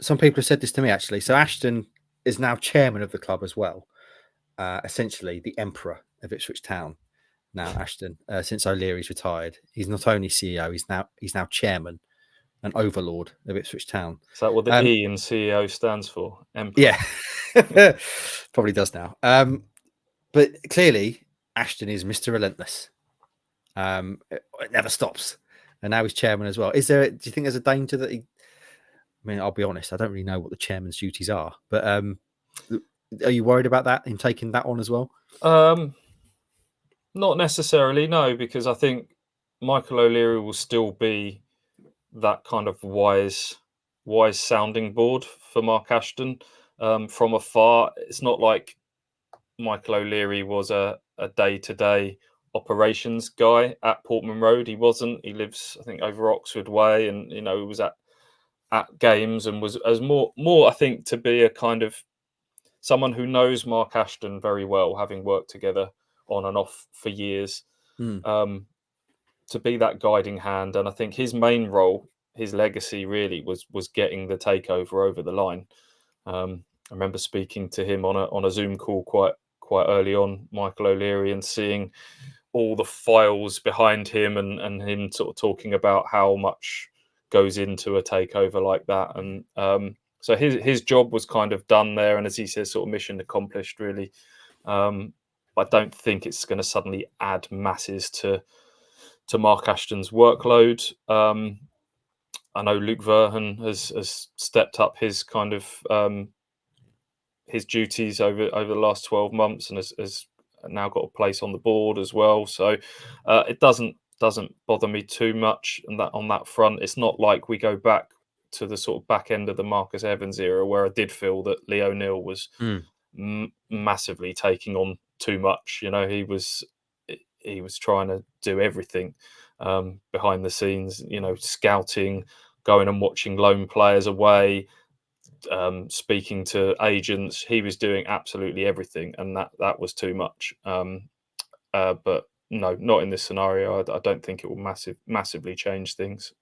some people have said this to me actually. So Ashton is now chairman of the club as well. Essentially, the emperor of Ipswich Town. Now Ashton, since O'Leary's retired, he's not only CEO, he's now chairman and overlord of Ipswich Town. Is that what the E in CEO stands for? Emperor. Yeah, probably does now. But clearly, Ashton is Mr. Relentless. It never stops, and now he's chairman as well. Do you think there's a danger that he? I mean, I'll be honest, I don't really know what the chairman's duties are, but are you worried about that, him taking that on as well? Not necessarily, no, because I think Michael O'Leary will still be that kind of wise sounding board for Mark Ashton from afar. It's not like Michael O'Leary was a day-to-day operations guy at Portman Road. He wasn't. He lives, I think, over Oxford Way, and he was at games and was as more I think to be a kind of someone who knows Mark Ashton very well, having worked together on and off for years, to be that guiding hand. And I think his main role, his legacy really was getting the takeover over the line. I remember speaking to him on a Zoom call quite early on, Michael O'Leary, and seeing all the files behind him and him sort of talking about how much goes into a takeover like that. And so his job was kind of done there, and as he says, sort of mission accomplished, really. I don't think it's going to suddenly add masses to Mark Ashton's workload. I know Luke Verhan has stepped up his kind of his duties over the last 12 months and has now got a place on the board as well. So it doesn't bother me too much on that front. It's not like we go back to the sort of back end of the Marcus Evans era, where I did feel that Lee O'Neill was massively taking on too much. He was trying to do everything behind the scenes, scouting, going and watching loan players away, speaking to agents. He was doing absolutely everything, and that was too much. But no, not in this scenario. I don't think it will massively change things.